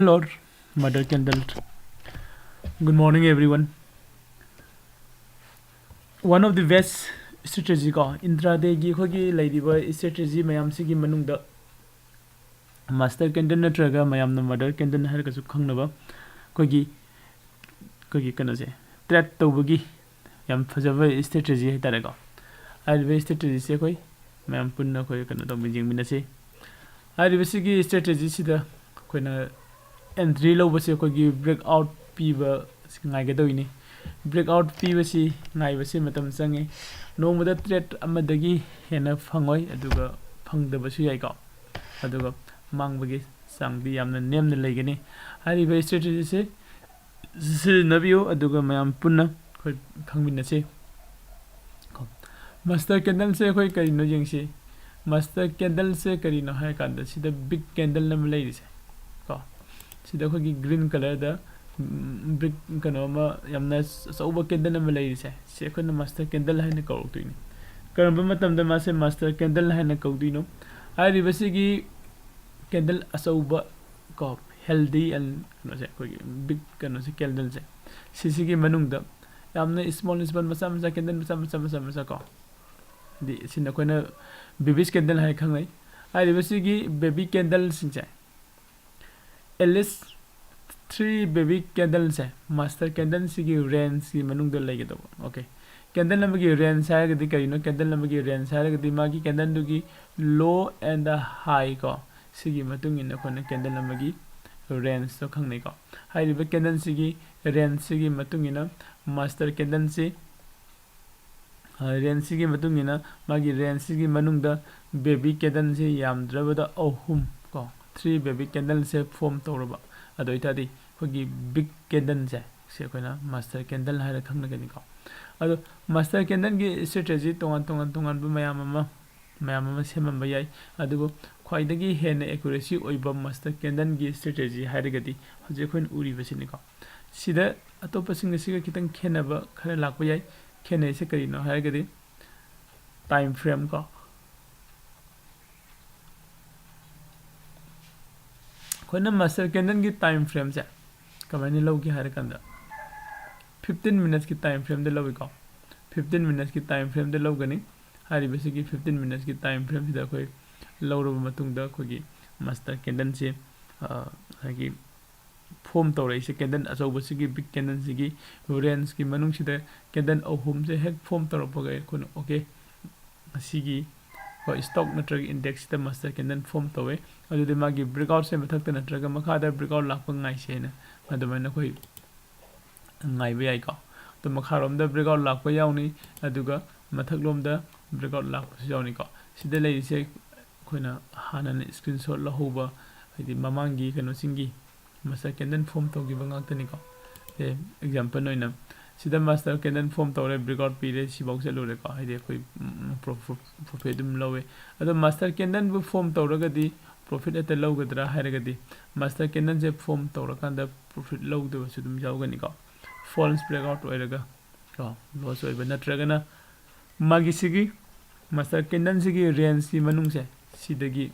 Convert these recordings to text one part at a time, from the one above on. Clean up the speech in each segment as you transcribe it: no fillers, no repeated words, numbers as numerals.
or mother candle. Good morning, everyone. One of the best strategy ko intraday gi khogi laidiba strategy mayam sigi manungda master candle natraga mayam na mother candle har ka su khangnaba khogi kana je trade tawbagi yam fajaba strategy hai tare ko ai strategy se khoi mayam punna khoi kana to bijing minase ai sigi strategy sida khoina entry lo base khogi break out piba ngai ga doini break out piba si ngai base matam change nongmada trade amadagi hena phangoi aduga phangdaba su yai ko aduga mangbagi sangdi yamna nemna legani ai strategy se nabio aduga mayam punna khoi khangminase master candle se khoi kari no jengsi master candle se kari no hai kanda sida big candle nam lai rise ko sida khoi green color da big kano ma yamna sauba candle nam lai rise se khoi na master candle hai na ko tuini karamba matam da ma se master candle hai na ko duino ai ribasi gi candle asauba ko healthy and no se khoi big kano se candle se sisi gi manung da yamna small masa candle masa ko di sina koina baby candle hai khangai ai ribasi gi baby candle sincha at least 3 baby candle se master candle sigi range gi manung da lagi do okay candle namagi range sai ga di kai no candle namagi range sai ga di magi candle du gi low and the high ko sigi matung in koina candle namagi range to khangnai ko ai riba candle sigi range sigi matung in master candle si range sigi matung in magi range sigi manung da baby candle si yam drabada ohum ko 3 baby candle se form tawraba adoi tadi khogi big candle se koina master candle hai ra khangna gani ko ado master candle gi strategy tongan bu mayam ama semam bayai adugo khwaidagi hena accuracy oiba master candle gi strategy hai ra gadi hoje khoin uri basini ko sida atopa sing siga kitang khenaba khara lakpa yai khenai se kari no hai gadi time frame ko khoina master candle gi time frame se kamani logi har kanda 15 minutes ki time frame de logi ko 15 minutes ki time frame de logani hari basi ki 15 minutes ki time frame da khoi lawro matung da khogi master candle se hagi form tawrai se candle aso basi ki big candle se ki range ki manung sida candle ohum se hek form tawra ga kono okay asigi ko stock natrag index da master candle form tawe adu de magi breakout se mathak ta natraga makha da breakout lakpa ngai se na madamana koi ngai be ai ko to makha rom da breakout lakpa yauni aduga mathak lom da breakout lakpa yauni ko sida lei se koina hana screenshot la hoba hidi mamangi kano singi master candle form tawgi bangak tani ko e example noina sida master candle form tawre breakout period sibok se lore ko hide koi profit dum lowe ado master candle bu form tawraga di profit at low gadra hairaga di master candle je form tawra kanda profit low de su dum jawgani ko false breakout oiraga ko loss oiba natraga na magi sigi master candle sigi range si manung se sidagi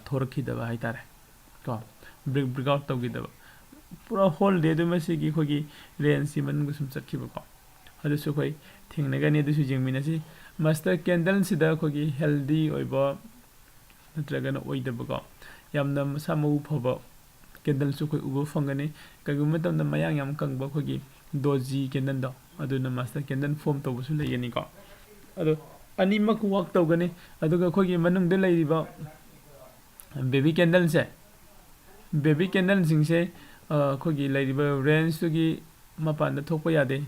thorakhi daba haitare ko breakout tawgi daba pura whole day do masi gi khogi range si manung sum sakhiba ko hadu su khoi thingnaga ne du su jingmina si master candle sida khogi healthy oiba natraga na oidaba ko yamna samu phaba candle su khoi ubo fangani kagum matam na mayang yam kangba khogi doji candle do aduna master candle form to su leyani ko ado ani mak work tawgani aduga khogi manung de leiriba baby candle se baby candle sing se khogi leiriba range to gi mapan da thokpa yade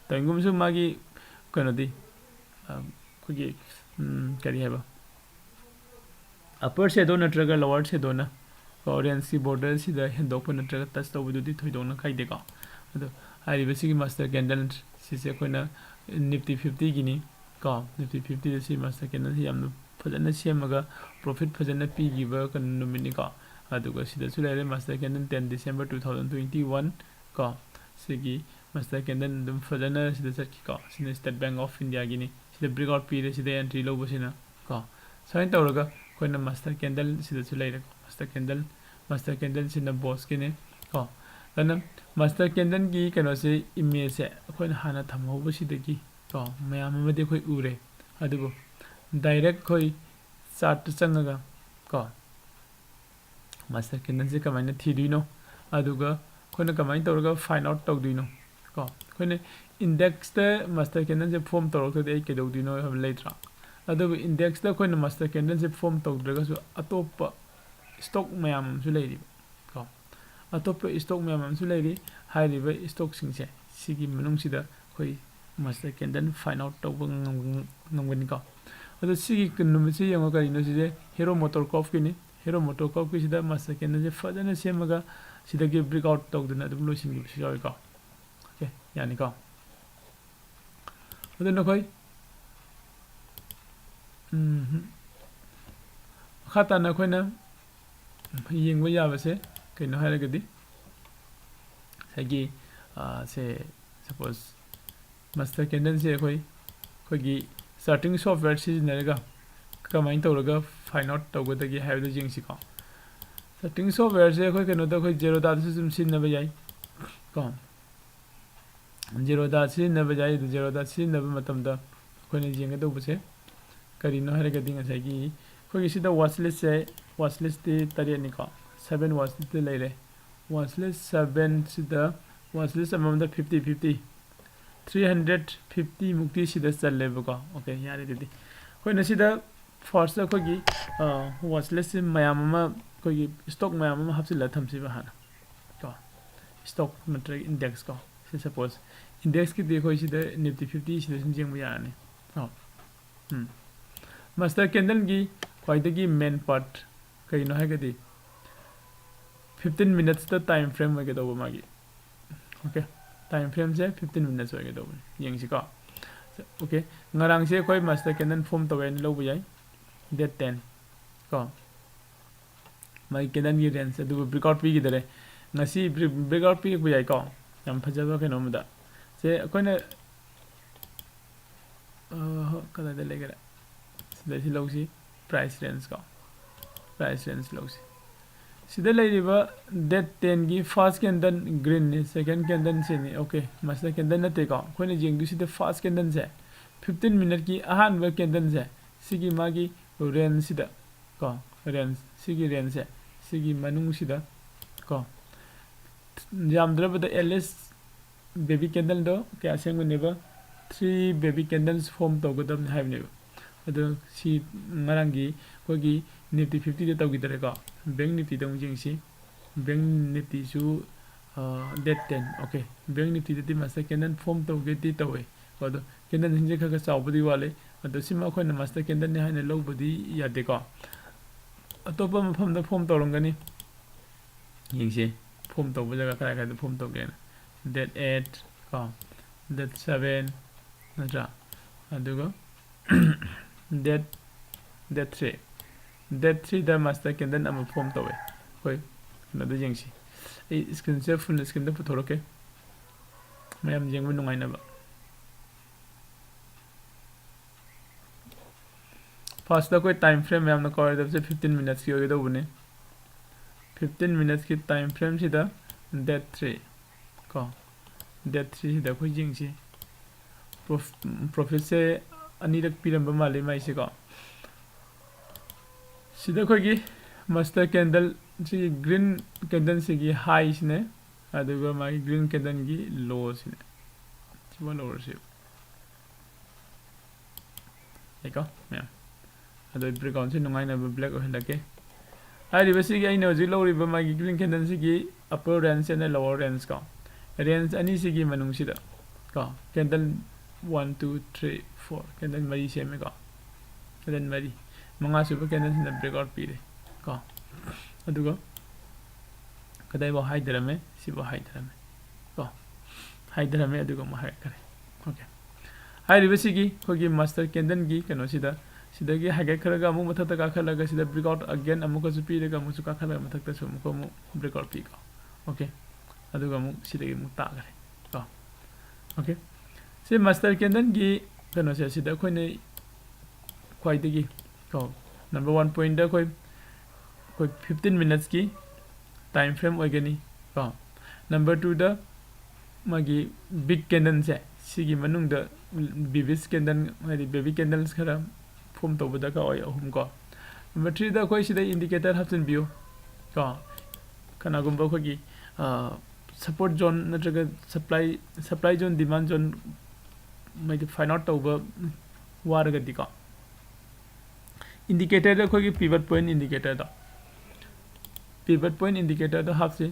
tangum su magi kanodi khogi kari haba upper shadow natraga lower shadow na orange si border si da hendok natraga touch tawdu di thoidong na khaide ko ado hari basi master candle si se koina nifty 50 gini ko nifty 50 si master candle si yamnu fajana semaga profit fajana pi giba kan numini ko aduga sida sulare master candle 10 December 2021 ko sigi master candle dum fajana sida sakki ko sina State Bank of India gini sida breakout period sida entry lo bosina ko sain tawraga koina master candle sida sulare ko master candle master candle sina boss kine ko kana master candle gi kano se image se akhoi hana thamhobo sidagi ko mayam amade khoi ure adugo direct khoi chart changaga ko master candle se kamaina thidino aduga khoi kamaina tawraga find out tawdino ko khoi index the master candle se form tawrak the ke dawdino have later adugo index the khoi master candle se form tawdraga su atopa stock mayam su leiri ko atopa stock mayam su leiri high river stock sing se sigi manung sida khoi master candle find out tawba ngangani ko adu sigi kunum se yango ka ino se hero motor corp kini hero motor corp ki sida master candle se fadana semaga sida ge breakout tawduna adu losin gi se ko okay yani ko adu no khoi khata na khoi na yengba yaba se kino haragadi sagi se suppose master candle se khoi gi starting software sizinaraga kamain tawraga find out tawgadagi haibda jingsi ko starting software se khoi kino da khoi zero dot system sinna ba yai ko zero dot sinna ba yai zero dot sinna ba matam da khoi ne jinga do buse karino haragadi ngasagi khoi gi sida watchlist se watchlist ti tari ni ko 7 watchlist leire watchlist 7 sida watchlist among the 50 350 mukti sida challe ba okay yari didi khoi na sida first khoi gi watchlist mayam ma khoi gi stock mayam ma hapsi la thamsi ba hana ko stock metric index ko suppose index ki de khoi sida nifty 50 sida jing ba yani master candle gi khoi dagi main part kai no hagadi 15 minutes the time frame wa gedo magi okay time frame se 15 minutes wa gedo yeng si ko okay ngarang se khoi master candle form to wen lo bu yai date 10 ko mai candle gi range du breakout pi gi dare ngasi breakout pi bu yai ko yam phajaba ke no da se khoi na kala de legara sida si lo si price range ko price range lo si sida leiriba date 10 gi first candle green ni second candle se ni okay master candle na te ko khoi na jing du sida first candle se 15 minute ki ahan ba candle se sigi magi range sida ko range sigi range se sigi manung sida ko jamdra ba the ls baby candle do kya seng ne ba 3 baby candles form to godam have ne adu si marangi ko gi nifty 50 de taw gidare ko bank nifty dong jing si bank nifty su date 10 okay bank nifty de master candle form to ge ti tawe ko do candle hinje kha ka saw budi wale adu sima khoi na master candle ne haine lo budi ya de ko atopa mafam da form to rongani ying si form to bu jaga kara ka form to ge date 8 ko date 7 na adugo date 3 da master candle am form to we koi na da jing si e screen se full screen da photo roke mayam jing bu nungai na ba first da koi time frame mayam na koi da 15 minutes ki hoye da bune 15 minutes ki time frame si da date 3 ko date 3 da koi jing si profit se ani rak piram ba male mai se ko sida khoi gi master candle si green candle si gi high sine aduga mai green candle gi low sine chiba lower se eko mem adu breakout si nungai na black o hela ke ai basi gi ai no ji low ri ba mai green candle si gi upper range and lower range ko range ani si gi manung sida ko candle 1 2 3 4 candle mari se me ko candle mari manga super candle na breakout pi re ko adugo kadai bo high drame si bo high drame ko high drame adugo ma high kare okay high ribesi gi ko gi master candle gi kano sida sida gi high kare ga mu matha ta ka khala ga sida breakout again amu ko pi re ga mu su ka khala matha ta su mu ko mu breakout pi ko okay adugo mu sida gi mu ta kare ko okay se master candle gi kano se sida khoi ne khoi de gi ko number 1 point da khoi 15 minutes ki time frame oigani ko number 2 da magi big candle se sigi manung da vivid candle hadi baby candles khara form to bada ka oi ahum ko number 3 da koi sida indicator hapsin view ko kana gumba ko gi support zone natraga supply zone demand zone mai find out over warga di ko indicator da ko gi pivot point indicator da pivot point indicator da hapse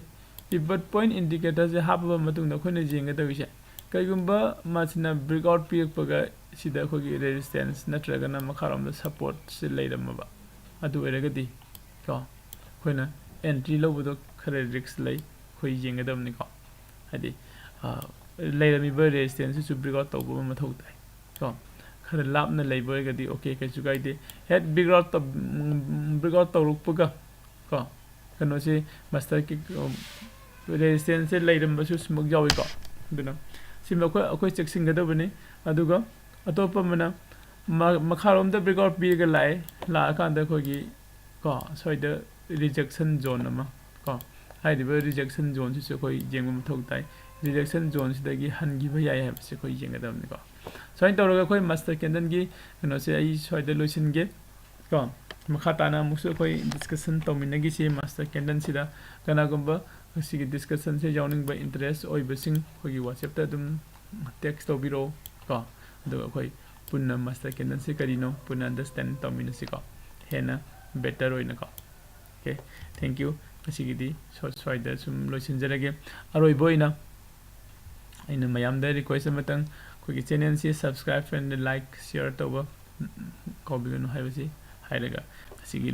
pivot point indicator se hapba matung da khone jinga da wisha kaigumba masina breakout peak paga sida ko gi resistance natraga na makharam da support se leidam ba adu erega di ko khoina entry lo bu khare risk lei khoi jinga dam ni ko hadi leidami ba resistance su breakout to bu mathau tai ko khare lap na leibo ga di okay kai chu gai de head breakout to ruk paga ko kano se master ki resistance se leidam ba su smok jawi ko duna simba ko akoi checksing ga da bane aduga atopa mana makharom da breakout bi ga lai la kan da ko gi ko soida rejection zone ma ko haidi ba rejection zone se ko jengum thok tai rejection zone se da gi han gi ba yai ha se ko jeng ga da ni ko soin tawra ko master candle gi kano se ai soida losin ge ko makhatana musu ko discussion tomina gi se master candle sida kana gumba sigi discussion se jawning ba interest oi basing ko gi whatsapp ta dum text to biro ko do ko punna master candle se karino punna understand tomina se ko hena better oi na ko okay thank you sigi di short side sum losin jarage aroi boina aina mayam da request matang ko gi channel se subscribe and like share to ba ko bi no haibasi hairaga sigi